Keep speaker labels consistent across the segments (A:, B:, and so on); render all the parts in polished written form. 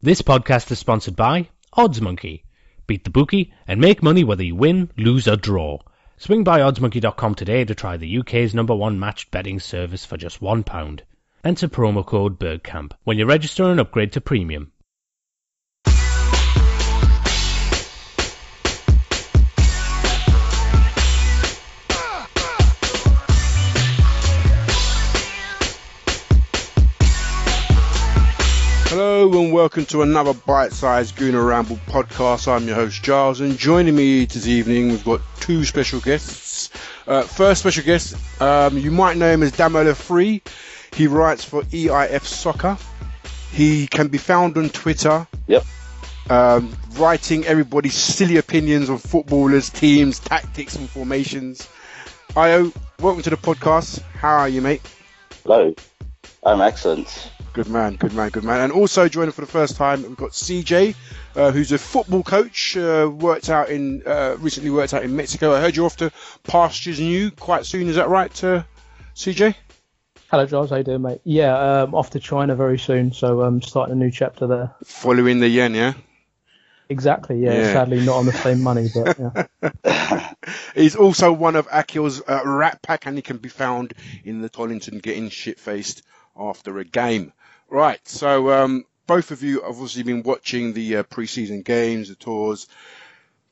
A: This podcast is sponsored by Odds Monkey. Beat the bookie and make money whether you win, lose or draw. Swing by oddsmonkey.com today to try the UK's #1 matched betting service for just £1. Enter promo code BIRDCAMP when you register and upgrade to premium.
B: Hello and welcome to another bite-sized Gooner Ramble podcast. I'm your host Giles, and joining me this evening we've got two special guests. First special guest, you might know him as Damola3. He writes for EIF Soccer. He can be found on Twitter.
C: Yep.
B: Writing everybody's silly opinions on footballers, teams, tactics and formations. Io, welcome to the podcast. How are you, mate?
C: Hello. I'm excellent.
B: Good man. And also joining for the first time, we've got CJ, who's a football coach, recently worked out in Mexico. I heard you're off to pastures new quite soon, is that right, CJ?
D: Hello, Giles. How you doing, mate? Yeah, off to China very soon, so I'm starting a new chapter there.
B: Following the yen, yeah?
D: Exactly, yeah. Sadly, not on the same money, but yeah.
B: He's also one of Akil's Rat Pack, and he can be found in the Tollington getting shit-faced after a game. Right, so both of you have obviously been watching the pre-season games, the tours,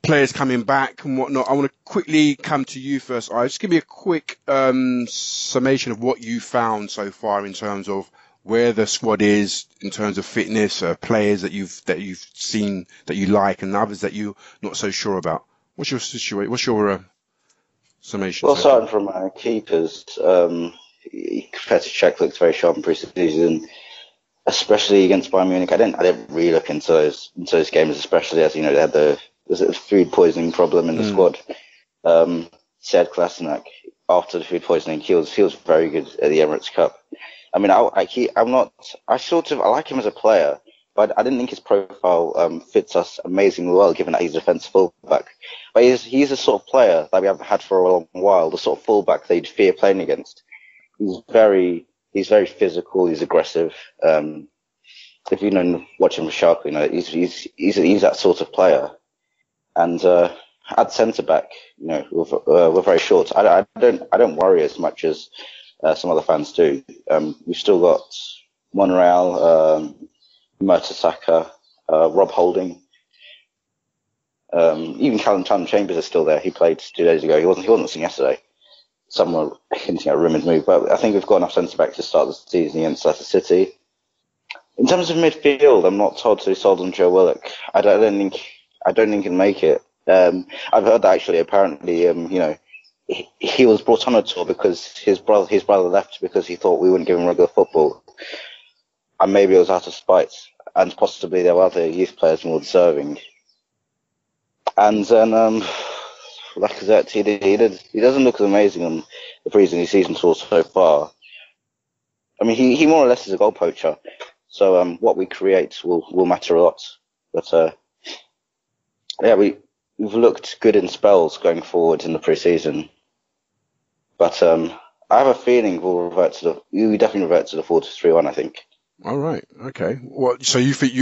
B: players coming back and whatnot. I want to quickly come to you first. Just give me a quick summation of what you found so far in terms of where the squad is, in terms of fitness, players that you've seen that you like, and others that you're not so sure about. What's your situation? What's your summation?
C: Well, starting from keepers, Petr Cech looks very sharp in pre-season, especially against Bayern Munich. I didn't really look into those games, especially as, you know, they had the food poisoning problem in the squad. Sead Kolasinac, after the food poisoning, he was very good at the Emirates Cup. I mean, I like him as a player, but I didn't think his profile fits us amazingly well, given that he's a defensive fullback. But he's a sort of player that we haven't had for a long while, the sort of fullback that you'd fear playing against. He's very physical. He's aggressive. If you watch him for Schalke, you know he's that sort of player. And at centre back, you know, we're very short. I don't worry as much as some other fans do. We've still got Monreal, Mertesacker, Rob Holding, even Callum Chambers is still there. He played 2 days ago. He wasn't seen yesterday. Some were hinting at a rumoured move, but I think we've got enough centre back to start the season against Leicester City. In terms of midfield, I'm not totally sold on Joe Willock. I don't think he'll make it. I've heard that actually. Apparently, he was brought on a tour because his brother left because he thought we wouldn't give him regular football, and maybe it was out of spite, and possibly there were other youth players more deserving. And then, like I said, he doesn't look as amazing on the pre-season tour so far. I mean, he more or less is a goal poacher, so what we create will matter a lot. But we've looked good in spells going forward in the pre-season. But I have a feeling we definitely revert to the 4-3-1, I think.
B: All right, okay. So you think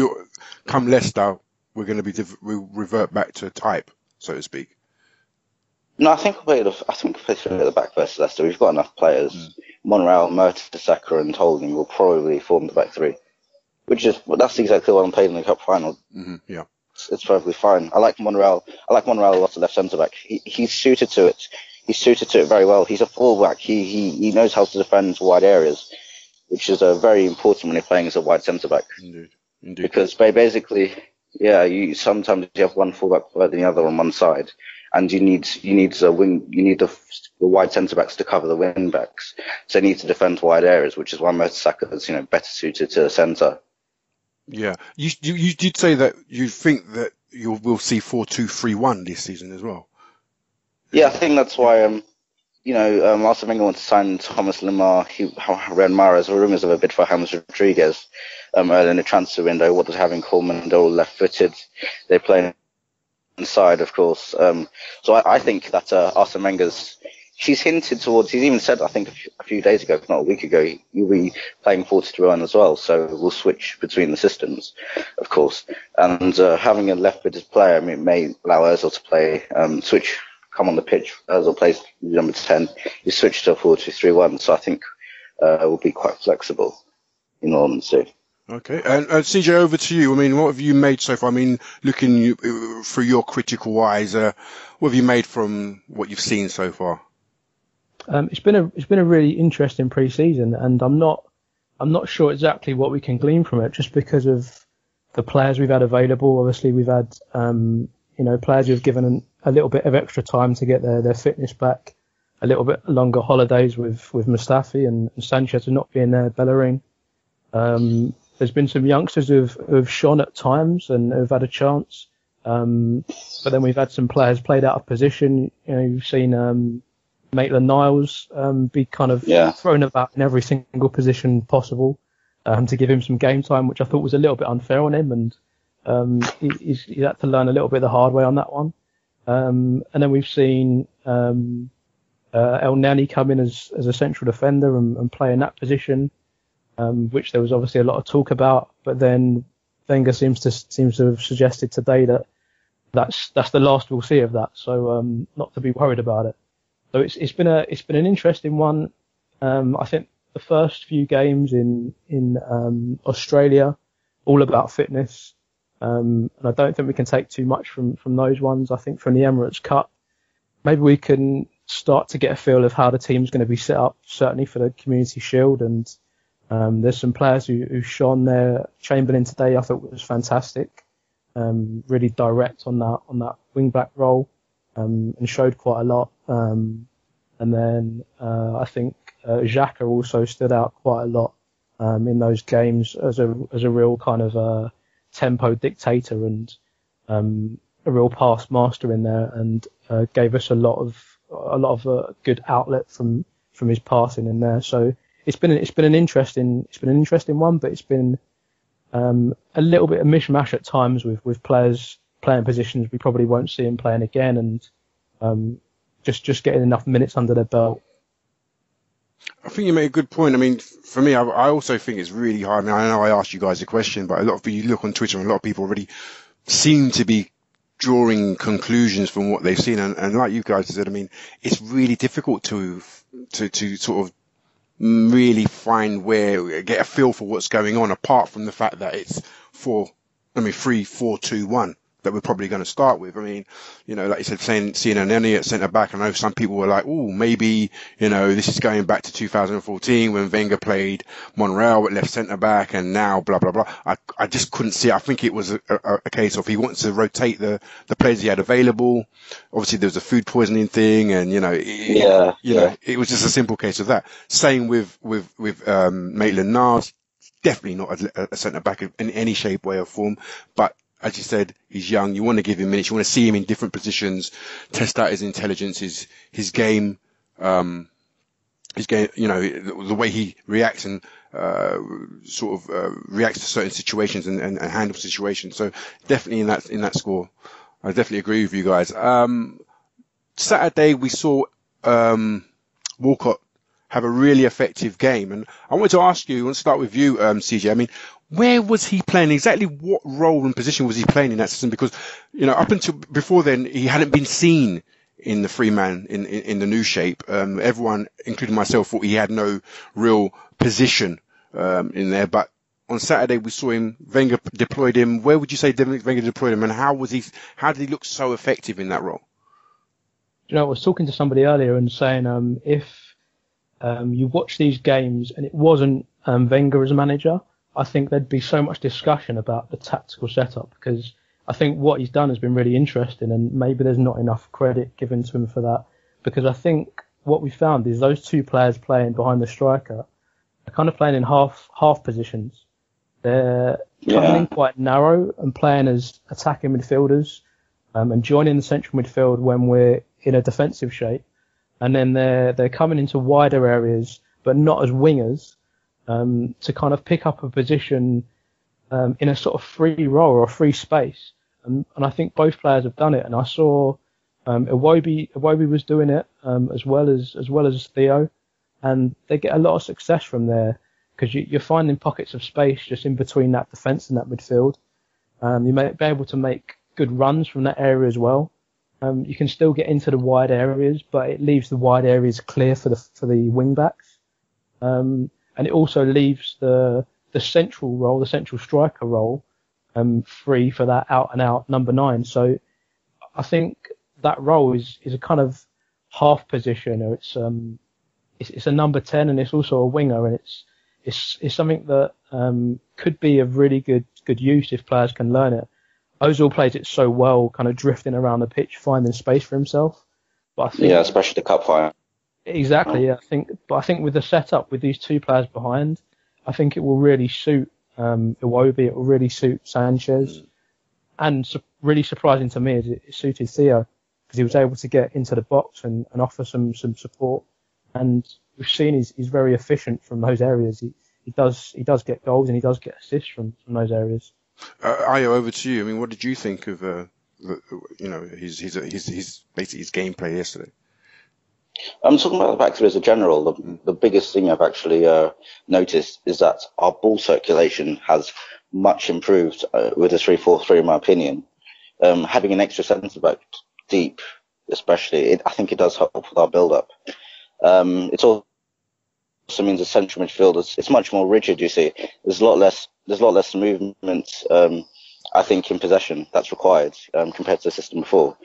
B: come Leicester, we're going to we'll revert back to type, so to speak?
C: No, I think we'll play through at the back versus Leicester. We've got enough players. Monreal, Mertesacker and Holding will probably form the back three, that's exactly what I'm playing in the cup final.
B: Mm-hmm, yeah,
C: it's perfectly fine. I like Monreal a lot of left centre back. He's suited to it. He's suited to it very well. He's a fullback. He knows how to defend wide areas, which is very important when you're playing as a wide centre back.
B: Indeed.
C: Because basically, sometimes you have one fullback better than the other on one side, and you need the wide centre backs to cover the wing backs. So you need to defend wide areas, which is why Mertesacker is better suited to the centre.
B: Yeah, you did say that you think that we'll see 4-2-3-1 this season as well.
C: Yeah, I think that's why Arsene Wenger wants to sign Thomas Lemar, Riyad Mahrez, rumours of a bid for James Rodriguez early in the transfer window. What does having Coleman? They're all left-footed. They play inside, of course. So I think that Arsene Wenger's he's hinted towards, he's even said, I think a few days ago, if not a week ago, he'll be playing 4-2-1 as well. So we'll switch between the systems. Of course. And having a left-footed player, I mean, it may allow Ozil to play, come on the pitch. Ozil plays number 10. You switch to a 4-2-3-1. So I think we'll be quite flexible in all honesty.
B: Okay, and CJ, over to you. I mean, what have you made so far? I mean, looking through your critical eyes, what have you made from what you've seen so far?
D: It's been a really interesting pre-season, and I'm not sure exactly what we can glean from it, just because of the players we've had available. Obviously, we've had players who've given a little bit of extra time to get their fitness back, a little bit longer holidays with Mustafi and Sanchez not being there, Bellerin. There's been some youngsters who've shone at times and have had a chance, but then we've had some players played out of position. You've seen Maitland-Niles be kind of thrown about in every single position possible to give him some game time, which I thought was a little bit unfair on him, and he's had to learn a little bit the hard way on that one. And then we've seen El Nani come in as a central defender and play in that position, which there was obviously a lot of talk about, but then Wenger seems to have suggested today that that's the last we'll see of that. So not to be worried about it. So it's been an interesting one. I think the first few games in Australia, all about fitness, and I don't think we can take too much from those ones. I think from the Emirates Cup, maybe we can start to get a feel of how the team's going to be set up, certainly for the Community Shield. And there's some players who shone there. Chamberlain today I thought was fantastic, really direct on that wing back role, and showed quite a lot. And then I think Xhaka also stood out quite a lot in those games as a real kind of tempo dictator and a real pass master in there, and gave us a lot of good outlet from his passing in there. So it's been an interesting one, but it's been a little bit of mishmash at times with players playing positions we probably won't see him playing again, and just getting enough minutes under their belt.
B: I think you made a good point. I mean, for me, I also think it's really hard. I mean, I know I asked you guys a question, but a lot of you look on Twitter and a lot of people already seem to be drawing conclusions from what they've seen. And like you guys said, I mean, it's really difficult to sort of really get a feel for what's going on, apart from the fact that it's 3-4-2-1. That we're probably going to start with. I mean, like you said, seeing an Nani at centre back. I know some people were like, "Oh, maybe this is going back to 2014 when Wenger played Monreal at left centre back, and now blah blah blah." I just couldn't see it. I think it was a case of he wants to rotate the players he had available. Obviously, there was a food poisoning thing, and it was just a simple case of that. Same with Maitland-Niles, definitely not a centre back in any shape, way, or form, but as you said, he's young. You want to give him minutes. You want to see him in different positions, test out his intelligence, his game, the way he reacts and reacts to certain situations and handles situations. So definitely in that score, I definitely agree with you guys. Saturday we saw Walcott have a really effective game, and I want to ask you. I want to start with you, CJ. I mean, where was he playing? Exactly what role and position was he playing in that system? Because, up until before then, he hadn't been seen in the free man in the new shape. Everyone, including myself, thought he had no real position in there. But on Saturday, we saw him. Wenger deployed him. Where would you say Wenger deployed him, and how did he look so effective in that role?
D: I was talking to somebody earlier and saying if you watch these games and it wasn't Wenger as a manager, I think there'd be so much discussion about the tactical setup, because I think what he's done has been really interesting, and maybe there's not enough credit given to him for that, because I think what we found is those two players playing behind the striker are kind of playing in half positions. They're coming in quite narrow and playing as attacking midfielders, and joining the central midfield when we're in a defensive shape, and then they're coming into wider areas but not as wingers, to kind of pick up a position in a sort of free role or a free space. And I think both players have done it. And I saw Iwobi was doing it as well as Theo, and they get a lot of success from there, because you're finding pockets of space just in between that defence and that midfield. You may be able to make good runs from that area as well. You can still get into the wide areas, but it leaves the wide areas clear for the wing backs. And it also leaves the central role, the central striker role, free for that out and out number 9. So I think that role is a kind of half position, or it's a number 10, and it's also a winger, and it's something that could be of really good use if players can learn it. Ozil plays it so well, kind of drifting around the pitch, finding space for himself. But I think,
C: especially the cup final.
D: Exactly, yeah. I think with the setup with these 2 players behind, I think it will really suit Iwobi. It will really suit Sanchez, and really surprising to me is it suited Theo, because he was able to get into the box and offer some support. And we've seen he's very efficient from those areas. He does get goals and he does get assists from those areas.
B: Ayo, over to you. I mean, what did you think of his basically his gameplay yesterday?
C: I'm talking about the back three as a general. The biggest thing I've actually noticed is that our ball circulation has much improved with the 3-4-3, in my opinion. Having an extra centre back deep, especially, I think it does help with our build-up. It also means the central midfield it's much more rigid. You see, there's a lot less movement. I think in possession that's required compared to the system before.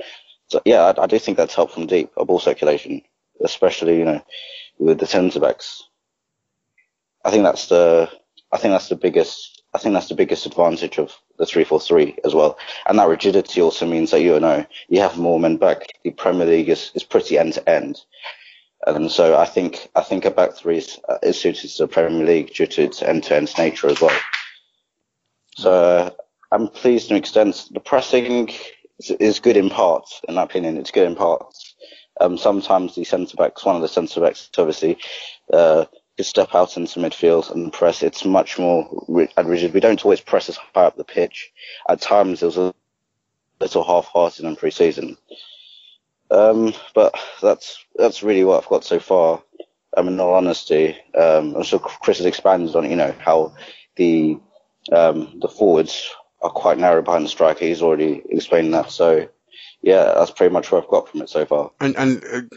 C: So yeah, I do think that's helped from deep, our ball circulation, especially with the centre backs. I think that's the biggest advantage of the 3-4-3 as well. And that rigidity also means that you have more men back. The Premier League is pretty end to end. And so I think a back three is suited to the Premier League due to its end-to-end nature as well. So I'm pleased to an extent. The pressing is good in parts, in my opinion. It's good in parts. Sometimes one of the centre-backs, obviously, could step out into midfield and press. It's much more rigid. We don't always press as high up the pitch. At times, it was a little half-hearted in pre-season. But that's really what I've got so far. In all honesty, I'm sure Chris has expanded on how the forwards are quite narrow behind the striker. He's already explained that. So yeah, that's pretty much what I've got from it so far.
B: And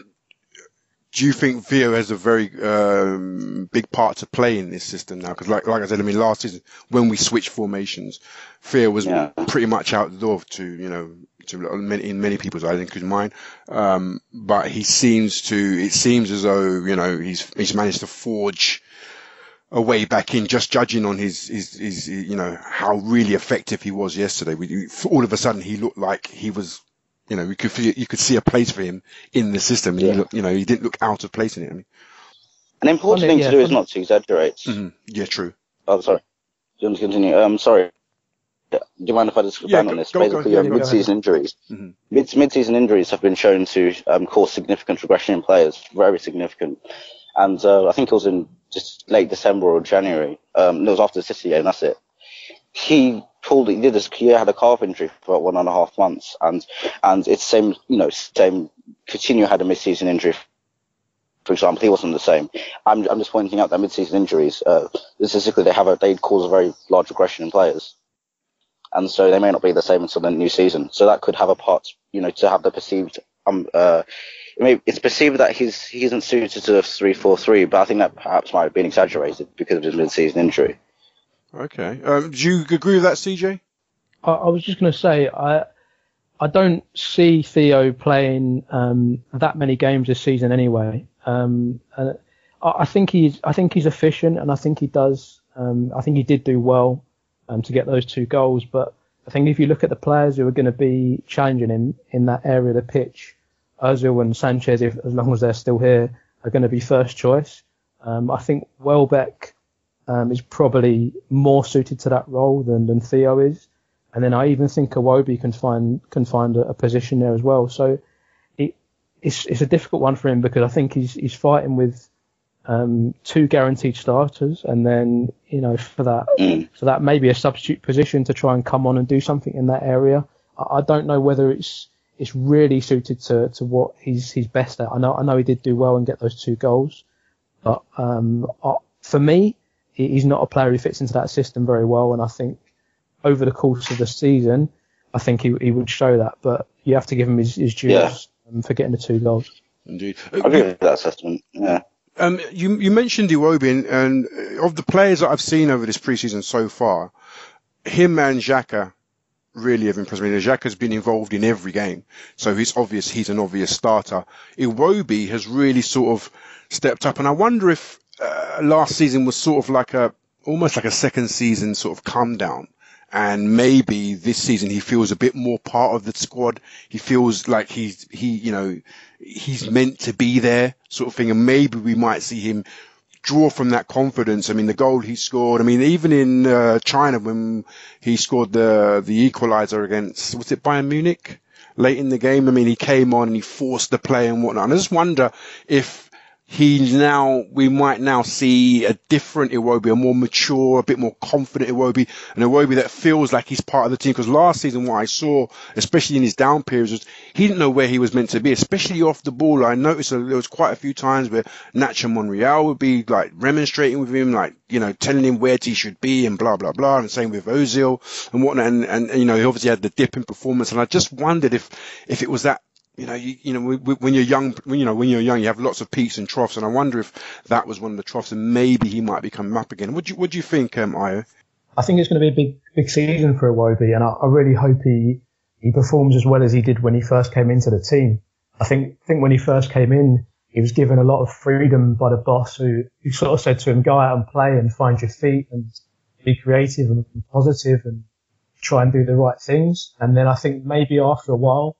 B: do you think Theo has a very big part to play in this system now? Because like I said, last season when we switched formations, Theo was pretty much out the door in many people's eyes, including mine. But it seems as though he's managed to forge a way back in. Just judging on his how really effective he was yesterday. All of a sudden he looked like he was. You could see a place for him in the system. Yeah. He didn't look out of place in it.
C: An important thing to do is not to exaggerate.
B: Mm-hmm. Yeah, true.
C: Oh, sorry. Do you want to continue? Sorry. Do you mind if I just expand on this? Basically, mid-season injuries. Mm-hmm. Mid-season injuries have been shown to cause significant regression in players, very significant. And I think it was in just late December or January. It was after the City game. That's it. He had a calf injury for about 1.5 months, and it's same. Coutinho had a mid-season injury, for example. He wasn't the same. I'm just pointing out that mid-season injuries, statistically, they cause a very large regression in players, and so they may not be the same until the new season. So that could have a part, to have the perceived. It's perceived that he isn't suited to the 3-4-3, but I think that perhaps might have been exaggerated because of his mid-season injury.
B: Okay. Do you agree with that, CJ?
D: I was just going to say, I don't see Theo playing that many games this season anyway. I think he's efficient, and I think he does. I think he did do well to get those 2 goals. But I think if you look at the players who are going to be challenging him in that area of the pitch, Ozil and Sanchez, as long as they're still here, are going to be first choice. I think Welbeck is probably more suited to that role than Theo is. And then I even think Iwobi can find a position there as well. So it's a difficult one for him, because I think he's fighting with 2 guaranteed starters, and then for that maybe a substitute position to try and come on and do something in that area. I don't know whether it's really suited to what he's best at. I know he did do well and get those 2 goals, but for me, he's not a player who fits into that system very well, and I think over the course of the season, I think he would show that. But you have to give him his dues for getting the 2 goals.
B: Indeed.
C: I agree with that assessment. Yeah.
B: You mentioned Iwobi, and of the players that I've seen over this preseason so far, him and Xhaka really have impressed me. Xhaka's been involved in every game, so he's an obvious starter. Iwobi has really sort of stepped up, and I wonder if last season was sort of almost like a second season sort of come down. And maybe this season he feels a bit more part of the squad. He feels like he's meant to be there, sort of thing. And maybe we might see him draw from that confidence. I mean, the goal he scored. I mean, even in China when he scored the equaliser against, was it Bayern Munich late in the game? I mean, he came on and he forced the play and whatnot. And I just wonder if we might now see a different Iwobi, a more mature, a bit more confident Iwobi, an Iwobi that feels like he's part of the team. Because last season, what I saw, especially in his down periods, was he didn't know where he was meant to be, especially off the ball. I noticed there was quite a few times where Nacho Monreal would be like remonstrating with him, like, telling him where he should be and blah, blah, blah. And same with Ozil and whatnot. And he obviously had the dip in performance. And I just wondered if it was that, when you're young, you have lots of peaks and troughs, and I wonder if that was one of the troughs, and maybe he might be coming up again. What do you think, Io?
D: I think it's going to be a big season for Iwobi, and I really hope he performs as well as he did when he first came into the team. I think when he first came in, he was given a lot of freedom by the boss, who sort of said to him, "Go out and play and find your feet and be creative and positive and try and do the right things." And then I think maybe after a while,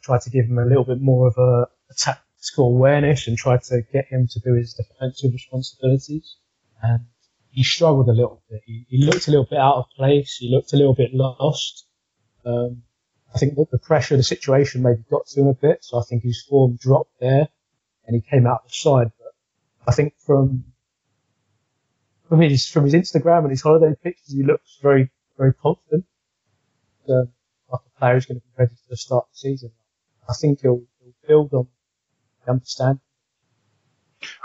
D: tried to give him a little bit more of a tactical awareness and tried to get him to do his defensive responsibilities. And he struggled a little bit. He looked a little bit out of place. He looked a little bit lost. I think that the pressure of the situation maybe got to him a bit, so I think his form dropped there and he came out the side. But I think from his Instagram and his holiday pictures, he looks very, very confident. Like a player who's going to be ready for the start of the season. I think he'll build on the understanding.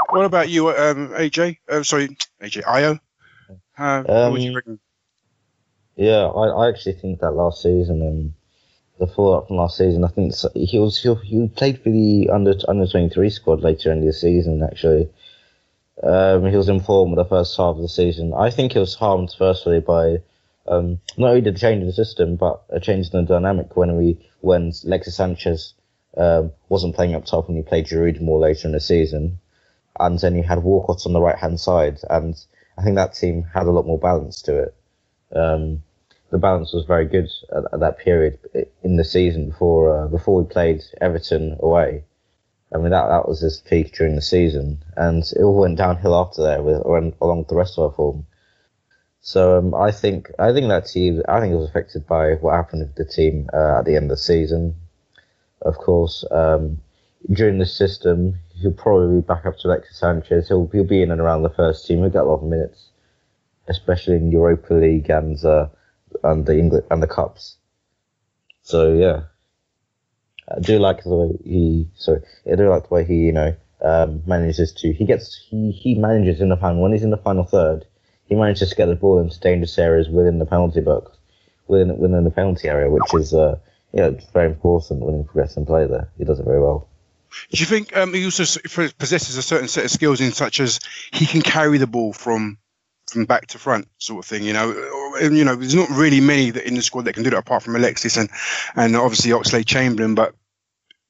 B: What about you, AJ? AJ, Io? What would you reckon?
E: Yeah, I actually think that last season and the follow-up from last season, I think he played for the under 23 squad later in the season. Actually, he was in form with the first half of the season. I think he was harmed firstly by not only the change in the system, but a change in the dynamic when Alexis Sanchez wasn't playing up top and he played Giroud more later in the season, and then you had Walcott on the right hand side, and I think that team had a lot more balance to it. The balance was very good at that period in the season before we played Everton away. I mean that was his peak during the season, and it all went downhill after that along with the rest of our form. So I think that team, it was affected by what happened with the team at the end of the season. Of course, during the system, he'll probably be back up to Alexis Sanchez. He'll be in and around the first team. He'll get a lot of minutes, especially in Europa League and the cups. So yeah, I do like the way he manages to. He manages in the final when he's in the final third. He manages to get the ball into dangerous areas within the penalty box, within the penalty area, which is very important when you progress and play there. He does it very well.
B: Do you think he also possesses a certain set of skills in such as he can carry the ball from back to front, sort of thing? There's not really many that in the squad that can do that apart from Alexis and obviously Oxlade-Chamberlain, but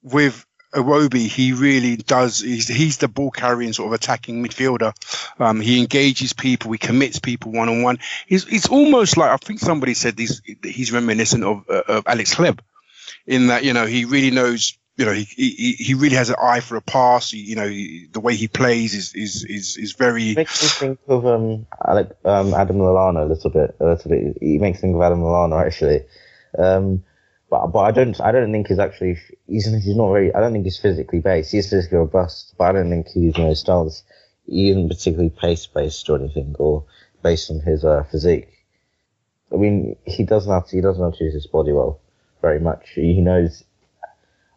B: with Iwobi, he really does. He's the ball carrying sort of attacking midfielder. He engages people. He commits people one on one. He's almost like, I think somebody said he's reminiscent of Alex Hleb, in that he really knows. He really has an eye for a pass. The way he plays is very.
E: Makes me think of Adam Lallana a little bit. He makes me think of Adam Lallana actually. But I don't think he's not very. I don't think he's physically based. He's physically robust, but I don't think he isn't particularly pace based or anything, or based on his physique. I mean, he doesn't have to use his body well, very much. He knows.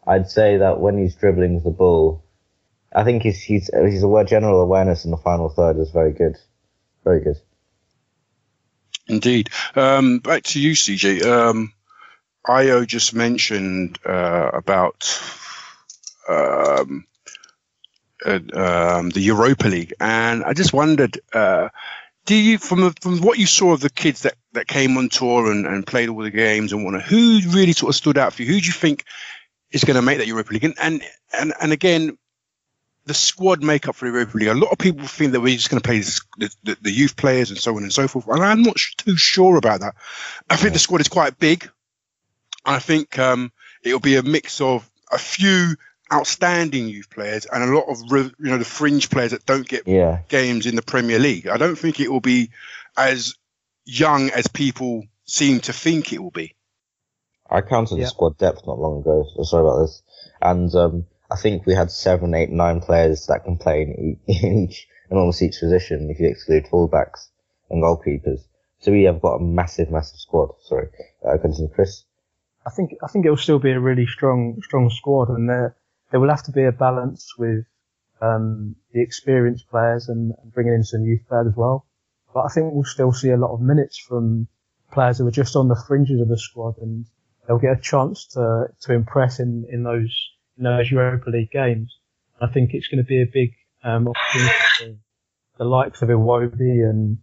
E: I'd say that when he's dribbling with the ball, I think his general awareness in the final third is very good, very good.
B: Indeed. Back to you, CJ. Io just mentioned about the Europa League, and I just wondered, do you, from what you saw of the kids that came on tour and played all the games and whatnot, who really sort of stood out for you? Who do you think is going to make that Europa League? And again, the squad makeup for the Europa League. A lot of people think that we're just going to play the youth players and so on and so forth. And I'm not too sure about that. I think the squad is quite big. I think it'll be a mix of a few outstanding youth players and a lot of the fringe players that don't get games in the Premier League. I don't think it will be as young as people seem to think it will be.
E: I counted the squad depth not long ago. So sorry about this. And I think we had 7, 8, 9 players that can play in almost each position if you exclude fullbacks and goalkeepers. So we have got a massive squad. Sorry, continue, Chris.
D: I think it will still be a really strong squad, and there will have to be a balance with the experienced players and bringing in some youth players as well. But I think we'll still see a lot of minutes from players who are just on the fringes of the squad, and they'll get a chance to impress in those Europa League games. I think it's going to be a big opportunity for the likes of Iwobi and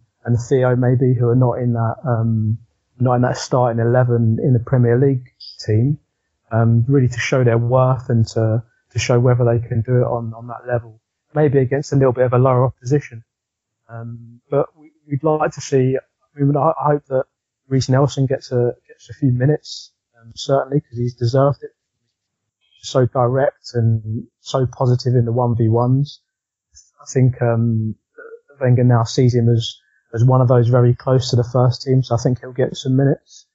D: Theo maybe, who are not in that starting 11 in the Premier League team, really to show their worth and to show whether they can do it on that level, maybe against a little bit of a lower opposition. But we'd like to see. I hope that Reiss Nelson gets a few minutes, certainly, because he's deserved it. So direct and so positive in the 1v1s. I think Wenger now sees him as one of those very close to the first team, so I think he'll get some minutes.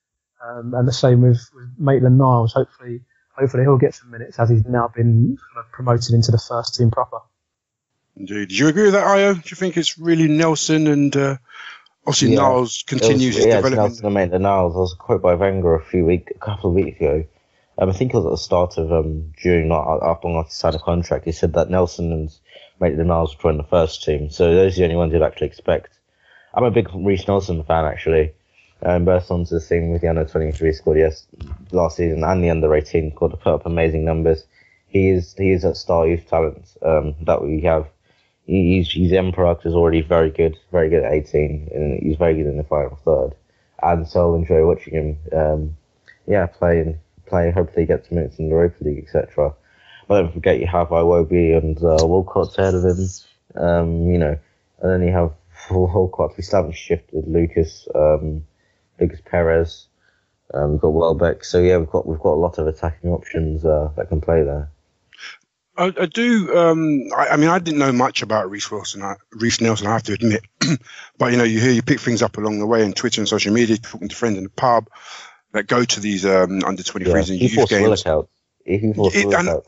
D: And the same with Maitland-Niles. Hopefully he'll get some minutes as he's now been kind of promoted into the first team proper.
B: Indeed. Do you agree with that, Io? Do you think it's really Nelson and obviously Niles continues his development?
E: Nelson and Maitland-Niles. There was a quote by Wenger a couple of weeks ago. I think it was at the start of June, after he signed a contract. He said that Nelson and Maitland-Niles would join the first team. So those are the only ones you'd actually expect. I'm a big Reiss Nelson fan, actually. Burst onto the scene with the under-23 squad, last season, and the under-18 squad to put up amazing numbers. He is that star youth talent that we have. He's Emperor, because he's already very good at 18, and he's very good in the final third. And so I'll enjoy watching him, play, hopefully get some minutes in the Europa League, etc. But don't forget you have Iwobi and Walcott ahead of him, and then you have Walcott. We still haven't shifted Lucas Perez, we've got Welbeck. So we've got a lot of attacking options that can play there.
B: I do. I didn't know much about Reiss Nelson, I have to admit. But you pick things up along the way on Twitter and social media, talking to friends in the pub that go to these under 23s and youth games.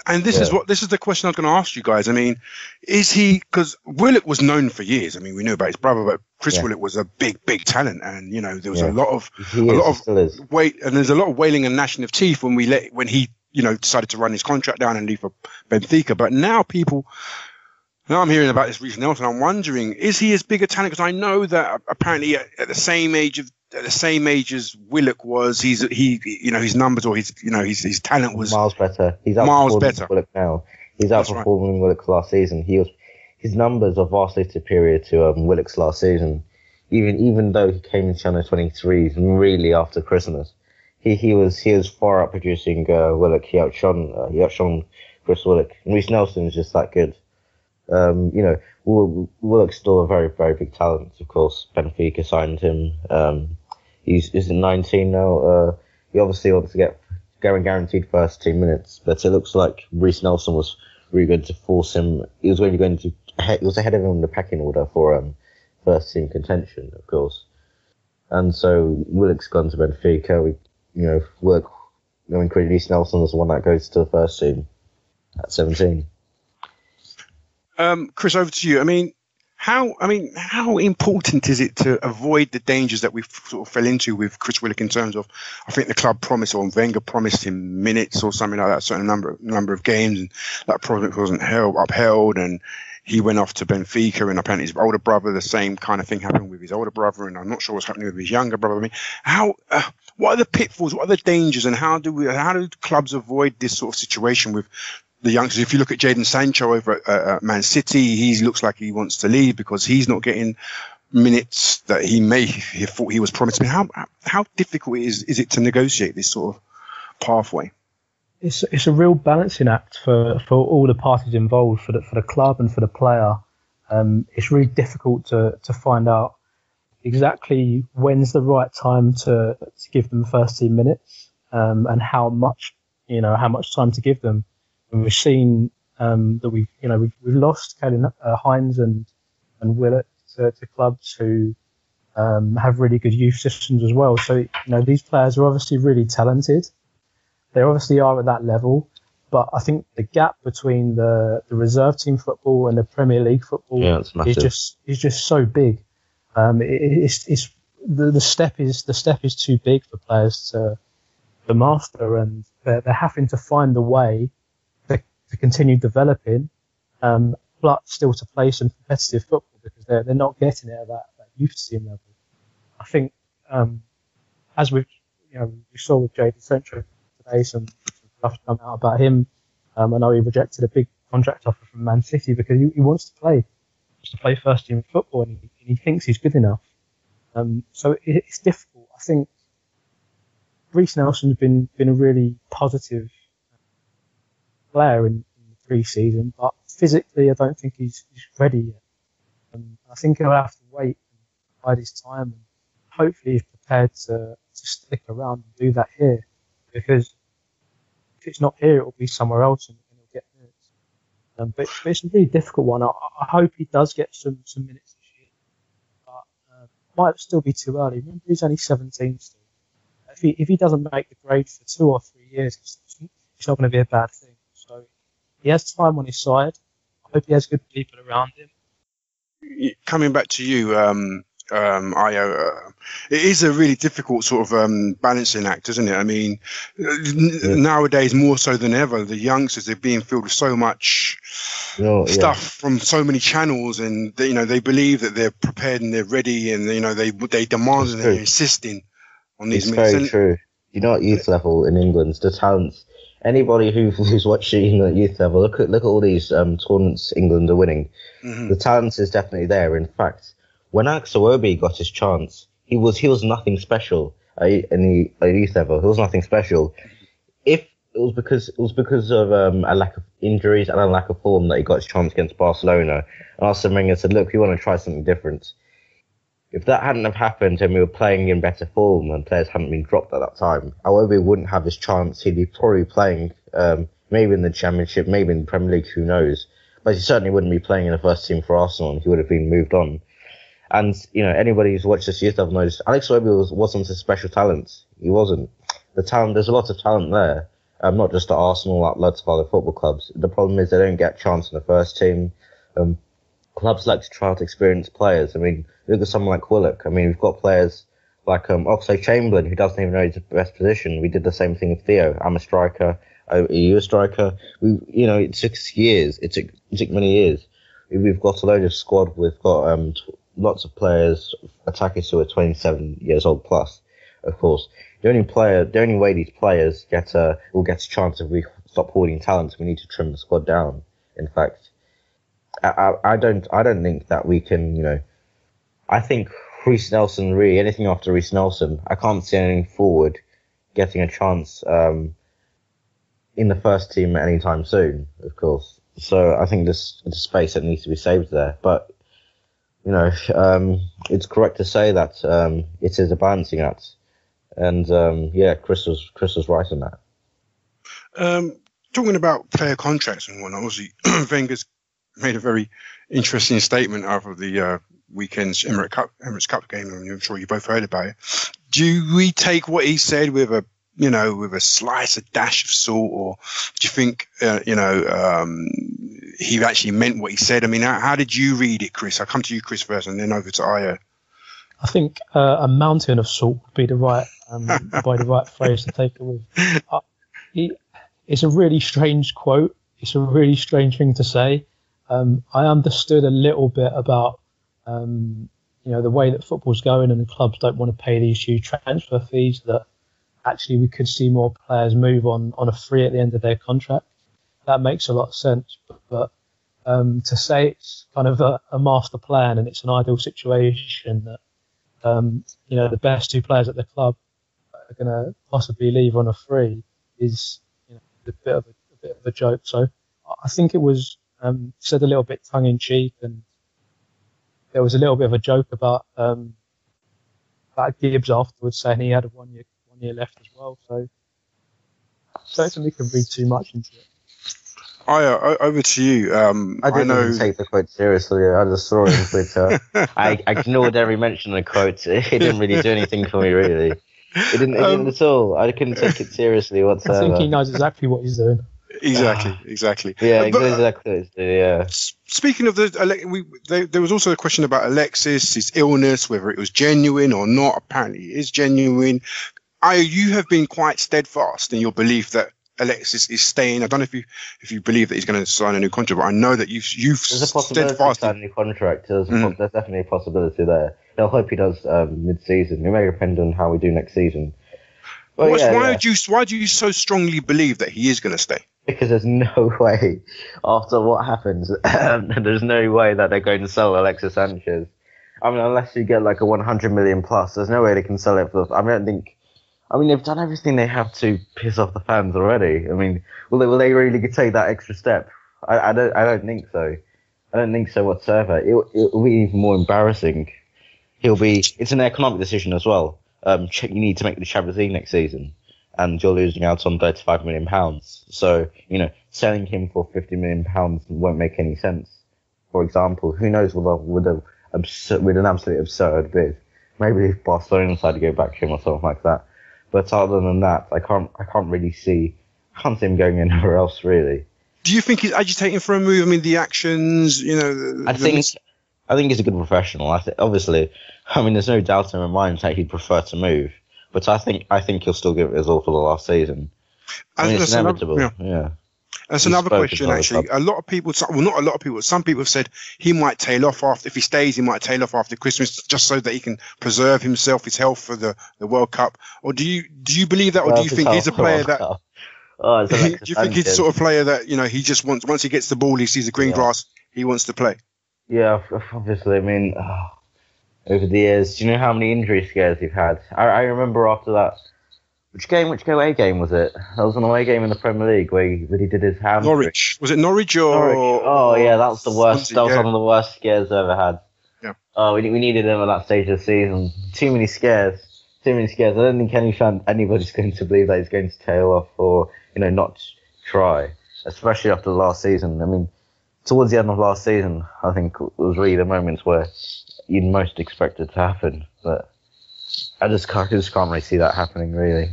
B: And this is the question I was going to ask you guys. I mean, is he, because Willock was known for years. I mean, we knew about his brother, but Chris Willock was a big talent, and there was a lot of weight, and there's a lot of wailing and gnashing of teeth when he decided to run his contract down and leave for Benfica. But now I'm hearing about this Reiss Nelson. I'm wondering, is he as big a talent? Because I know that apparently at the same age as Willock was, his numbers or his talent was
E: miles better. He's outperforming Willock now. He's outperforming Willock's last season. His numbers are vastly superior to Willock's last season. Even though he came into under 23s really after Christmas, he was far outproducing Willock. He outshone Chris Willock. And Reiss Nelson is just that good. Willock's still a very, very big talent. Of course, Benfica signed him. He's 19 now. He obviously wants to get guaranteed first team minutes, but it looks like Reiss Nelson was really going to force him. He was ahead of him in the pecking order for first team contention, of course. And so Willock's gone to Benfica. Willock, Reiss Nelson is the one that goes to the first team at 17.
B: Chris, over to you. I mean, how important is it to avoid the dangers that we've sort of fell into with Chris Willock in terms of, I think the club promised, or Wenger promised him minutes or something like that, a certain number of games, and that promise wasn't upheld, and he went off to Benfica, and apparently his older brother, the same kind of thing happened with his older brother, and I'm not sure what's happening with his younger brother. I mean, what are the pitfalls? What are the dangers, and how do clubs avoid this sort of situation with the youngsters? If you look at Jadon Sancho over at Man City, he looks like he wants to leave because he's not getting minutes that he thought he was promised. I mean, how difficult is it to negotiate this sort of pathway?
D: It's a real balancing act for all the parties involved, for the club and for the player. It's really difficult to find out exactly when's the right time to give them first team minutes, and how much time to give them. And we've seen that we've lost Hines and Willett to clubs who have really good youth systems as well. So these players are obviously really talented. They obviously are at that level, but I think the gap between the reserve team football and the Premier League football is just so big. It's the step is too big for players to master, and they're having to find a way to continue developing, but still to play some competitive football because they're not getting it at that youth team level. I think as we saw with Jadon Sancho today, some stuff come out about him. I know he rejected a big contract offer from Man City because he wants to play first team football, and he thinks he's good enough. So it's difficult. I think Reiss Nelson's been a really positive player in the pre-season, but physically I don't think he's ready yet. I think he'll have to wait and bide his time, and hopefully he's prepared to stick around and do that here, because if it's not here, it will be somewhere else and he'll get minutes. But it's a really difficult one. I hope he does get some minutes this year, but might still be too early. Remember, he's only 17 still. If he doesn't make the grade for 2 or 3 years, it's not going to be a bad thing. So he has time on his side. I hope he has good people around him.
B: Coming back to you, Io, it is a really difficult sort of balancing act, isn't it? I mean, nowadays more so than ever, the youngsters, they're being filled with so much stuff from so many channels, and they believe that they're prepared and they're ready, and they demand and they're insisting on these minutes.
E: It's very true. At youth level in England, the talents. Anybody who's watching at youth level, look at all these tournaments England are winning. Mm-hmm. The talent is definitely there. In fact, when Alexis Iwobi got his chance, he was nothing special at youth level. He was nothing special. If it was because of a lack of injuries and a lack of form that he got his chance against Barcelona, and Arsene Wenger said, "Look, we want to try something different." If that hadn't have happened and we were playing in better form and players hadn't been dropped at that time, Iwobi wouldn't have his chance. He'd be probably playing maybe in the Championship, maybe in the Premier League, who knows. But he certainly wouldn't be playing in the first team for Arsenal. He would have been moved on. And, anybody who's watched this youth level knows Alex Iwobi wasn't a special talent. He wasn't. There's a lot of talent there, not just at Arsenal, like lots of other football clubs. The problem is they don't get a chance in the first team. Clubs like to try out experienced players. I mean, look at someone like Willock. I mean, we've got players like Oxlade-Chamberlain, who doesn't even know his best position. We did the same thing with Theo. I'm a striker. Are you a striker? It took years. It took many years. We've got a load of squad. We've got lots of players, attackers who are 27 years old plus. Of course, the only way these players will get a chance if we stop hoarding talent. We need to trim the squad down. In fact. I don't think that we can, I think Reiss Nelson, really, anything after Reiss Nelson, I can't see anything forward getting a chance in the first team anytime soon, of course. So I think there's space that needs to be saved there. But, it's correct to say that it is a balancing act. And, Chris was right on that.
B: Talking about player contracts and whatnot, obviously, Wenger's made a very interesting statement after the weekend's Emirates Cup game, and I'm sure you both heard about it. Do we take what he said with a dash of salt, or do you think he actually meant what he said? I mean, how did you read it, Chris? I'll come to you, Chris, first, and then over to Io.
D: I think a mountain of salt would be the right phrase to take it with. It's a really strange quote. It's a really strange thing to say. I understood a little bit about the way that football's going, and the clubs don't want to pay these huge transfer fees, that actually we could see more players move on a free at the end of their contract. That makes a lot of sense. But to say it's kind of a master plan and it's an ideal situation that the best two players at the club are going to possibly leave on a free is a bit of a joke. So I think it was said a little bit tongue in cheek, and there was a little bit of a joke about Gibbs afterwards saying he had a one year left as well. So I don't think we can read too much into it.
B: Over to you.
E: I didn't even take the quote seriously. I just saw it on Twitter. I ignored every mention of the quote. It didn't really do anything for me, really. It didn't at all. I couldn't take it seriously whatsoever.
D: I think he knows exactly what he's doing.
B: Exactly.
E: Yeah, exactly. Yeah.
B: Speaking of there was also a question about Alexis, his illness, whether it was genuine or not. Apparently, it is genuine. You have been quite steadfast in your belief that Alexis is staying. I don't know if you believe that he's going to sign a new contract, but I know that you've
E: There's a possibility to sign a new contract. There's definitely a possibility there. I hope he does mid-season. It may depend on how we do next season. But
B: why do you so strongly believe that he is going to stay?
E: Because there's no way, after what happens, there's no way that they're going to sell Alexis Sanchez. I mean, unless you get like a 100 million plus, there's no way they can sell it for. They've done everything they have to piss off the fans already. I mean, will they really take that extra step? I don't think so. I don't think so whatsoever. It'll be even more embarrassing. It's an economic decision as well. You need to make the Champions League next season, and you're losing out on £35 million. So, selling him for £50 million won't make any sense. For example, who knows with an absolutely absurd bid. Maybe if Barcelona decide to go back to him or something like that. But other than that, I can't really see him going anywhere else, really.
B: Do you think he's agitating for a move? I mean, the actions,
E: I think he's a good professional. Obviously, there's no doubt in my mind that he'd prefer to move. But I think he'll still give it his all for the last season. It's inevitable. Yeah.
B: That's another question, actually. A lot of people, well, not a lot of people, some people have said he might tail off if he stays, he might tail off after Christmas just so that he can preserve himself, his health for the World Cup. Or do you believe that, or do you think he's a player that... do you think he's the sort of player that, he just wants, once he gets the ball, he sees the green grass, he wants to play?
E: Yeah, obviously. Over the years, do you know how many injury scares he's had? I remember after that. Which away game was it? That was an away game in the Premier League where he did his hamstring.
B: Norwich. Was it Norwich or...
E: Norwich. Oh, yeah, that was the worst. That was one of the worst scares I've ever had.
B: Yeah.
E: Oh, we needed him at that stage of the season. Too many scares. I don't think anybody's going to believe that he's going to tail off or, not try. Especially after the last season. Towards the end of last season, I think it was really the moments where you'd most expect it to happen. But I just can't really see that happening, really.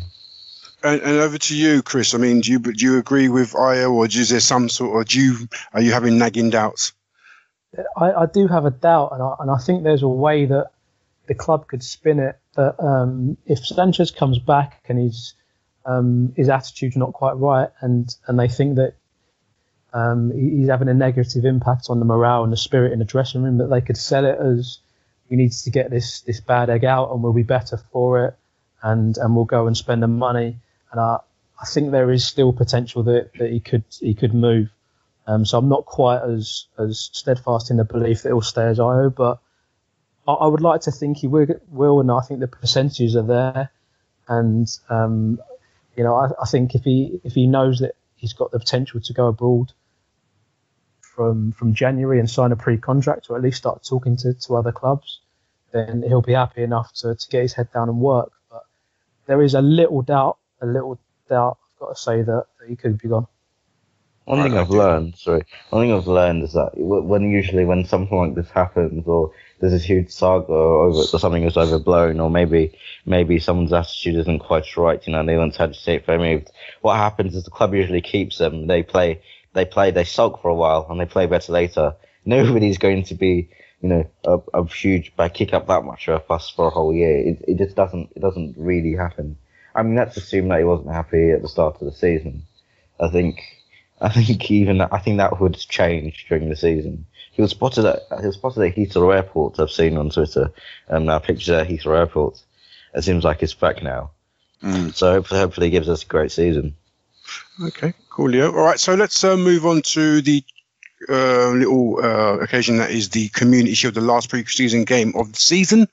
B: And over to you, Chris. Do you agree with Io, or is there some sort of are you having nagging doubts?
D: I do have a doubt, and I think there's a way that the club could spin it. That if Sanchez comes back and his attitude's not quite right, and they think that he's having a negative impact on the morale and the spirit in the dressing room, that they could sell it as we need to get this bad egg out, and we'll be better for it, and we'll go and spend the money. And I think there is still potential that he could move. So I'm not quite as steadfast in the belief that he'll stay as IO, but I would like to think he will, and I think the percentages are there. And I think if he knows that he's got the potential to go abroad from January and sign a pre-contract, or at least start talking to other clubs, then he'll be happy enough to get his head down and work. But there is a little doubt, I've got to say, that he could be gone.
E: One thing I've learned is that when something like this happens, or there's this huge saga or something is overblown, or maybe someone's attitude isn't quite right, they want to agitate for a move, what happens is the club usually keeps them. They sulk for a while and they play better later. Nobody's going to be, a huge kick up that much of a fuss for a whole year. It just doesn't really happen. Let's assume that he wasn't happy at the start of the season. I think I think that would change during the season. He was spotted at Heathrow Airport. I've seen on Twitter, pictures at Heathrow Airport. It seems like it's back now. So hopefully he gives us a great season.
B: Okay, cool, Leo. All right, so let's move on to the little occasion that is the Community Shield, the last pre-season game of the season.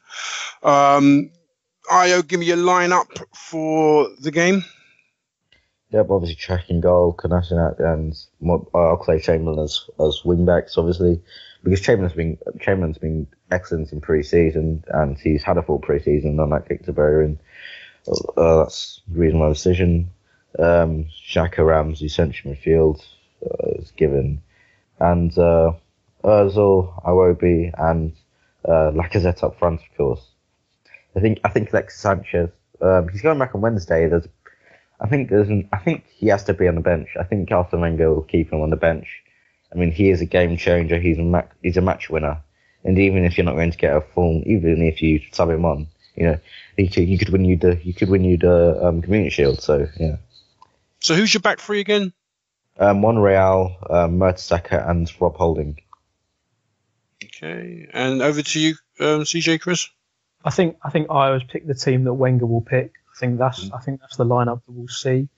B: Io, give me your lineup for the game.
E: Yep, obviously tracking goal, Konatinat and Oxlade-Chamberlain as wing backs, obviously, because Chamberlain's been excellent in pre-season and he's had a full pre-season on that kick to Bellerin. That's the reason my decision. Xhaka, Ramsey, central midfield is given, and Ozil, Iwobi, and Lacazette up front, of course. I think Alexis Sanchez. He's going back on Wednesday. I think he has to be on the bench. I think Casa Wenger will keep him on the bench. I mean, he is a game changer. He's a match winner. And even if you're not going to get a full, even if you sub him on, he could win you the Community Shield. So yeah.
B: So who's your back three again?
E: Monreal, Mertesacker, and Rob Holding.
B: Okay, and over to you, CJ, Chris.
D: I think I always pick the team that Wenger will pick. I think that's the lineup that we'll see.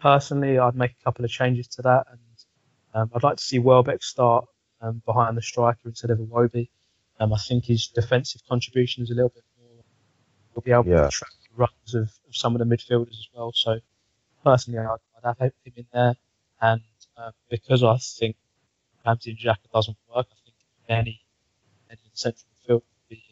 D: Personally, I'd make a couple of changes to that, and I'd like to see Welbeck start behind the striker instead of Iwobi. I think his defensive contribution is a little bit more. He'll be able to track the runs of some of the midfielders as well. So personally, I'd have him in there, and because I think Ramsey and Xhaka doesn't work, I think any central midfield would be.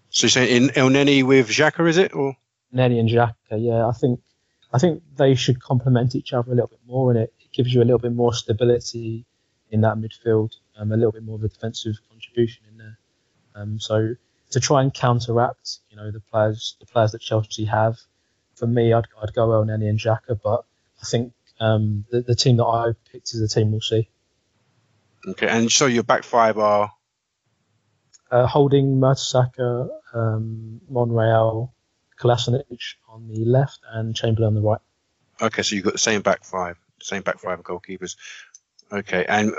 B: So you're saying in El Neni with Xhaka, is it, or?
D: Neni and Xhaka, yeah. I think they should complement each other a little bit more, and it gives you a little bit more stability in that midfield, a little bit more of a defensive contribution in there. So to try and counteract, the players that Chelsea have, for me, I'd go El Neni and Xhaka, but I think the team that I picked is the team we'll see.
B: Okay, and so your back five are?
D: Holding, Mertesacker, Monreal, Kolasinac on the left, and Chamberlain on the right.
B: Okay, so you've got the same back five of goalkeepers. Okay, and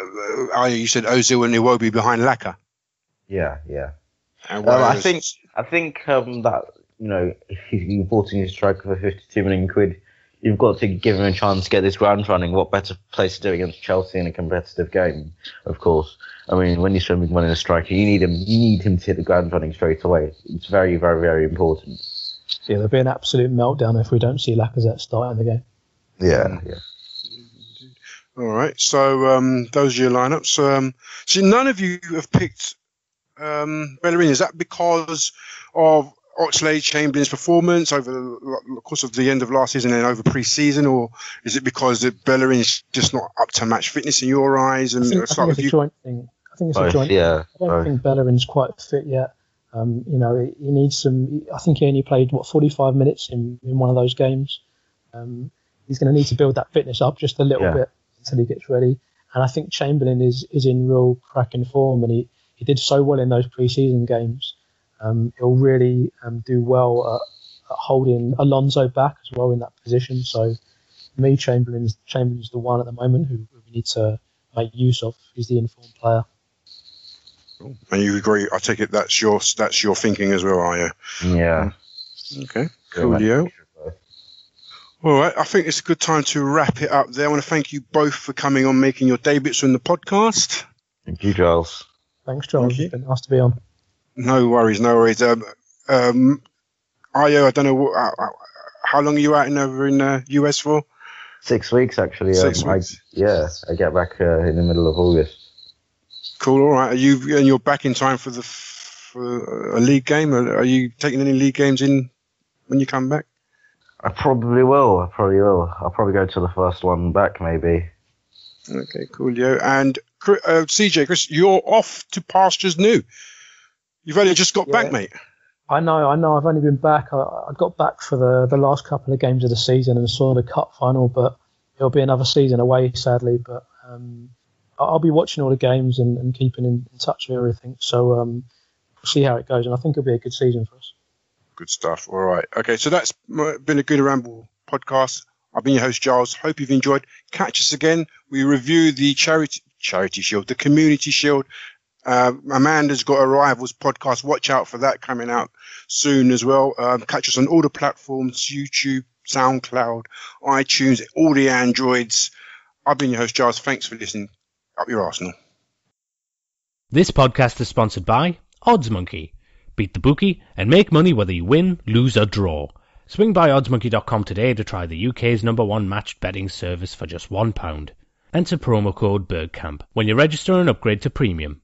B: you said Ozil and Iwobi behind Laka?
E: Yeah.
B: And
E: I think that, if you bought in your striker for 52 million quid, you've got to give him a chance to get this ground running. What better place to do against Chelsea in a competitive game, of course. I mean, when you're spending money on a striker, you need him to hit the ground running straight away. It's very, very, very important.
D: Yeah, there'll be an absolute meltdown if we don't see Lacazette starting the game.
E: Yeah.
B: All right, so those are your lineups. So none of you have picked Bellerin. Is that because of Oxlade-Chamberlain's performance over the course of the end of last season and over pre-season, or is it because Bellerin is just not up to match fitness in your eyes? And
D: I think it's a joint thing. I think it's a joint thing. I don't think Bellerin's quite fit yet. He needs some. I think he only played 45 minutes in one of those games. He's going to need to build that fitness up just a little bit until he gets ready. And I think Chamberlain is in real cracking form, and he did so well in those pre-season games. He'll really do well at holding Alonso back as well in that position. So, for me, Chamberlain's the one at the moment who we need to make use of. He's the informed player.
B: And you agree? I take it that's your thinking as well, are you?
E: Yeah.
B: Okay. Coolio. All right. I think it's a good time to wrap it up there. I want to thank you both for coming on, making your debuts on the podcast.
E: Thank you, Giles.
D: Thanks, Giles. It's been nice to be on.
B: No worries. Ayo, I don't know how long are you out over in the US for?
E: 6 weeks, actually.
B: 6 weeks.
E: I get back in the middle of August.
B: Cool. All right. You're back in time for a league game? Are you taking any league games in when you come back?
E: I probably will. I'll probably go to the first one back, maybe.
B: Okay, cool, Leo. And CJ, Chris, you're off to pastures new. You've only just got back, mate.
D: I know. I've only been back. I got back for the last couple of games of the season and saw the cup final, but it'll be another season away, sadly. But I'll be watching all the games and keeping in touch with everything. So we'll see how it goes, and I think it'll be a good season for us.
B: Good stuff. All right. Okay, so that's been a Gooner Ramble podcast. I've been your host, Giles. Hope you've enjoyed. Catch us again. We review the Charity Shield, the Community Shield. Amanda's got a Rivals podcast. Watch out for that coming out soon as well. Catch us on all the platforms, YouTube, SoundCloud, iTunes, all the Androids. I've been your host, Giles. Thanks for listening. Up your Arsenal.
A: This podcast is sponsored by Odds Monkey. Beat the bookie and make money whether you win, lose or draw. Swing by oddsmonkey.com today to try the UK's #1 matched betting service for just £1. Enter promo code BIRDCAMP when you register and upgrade to premium.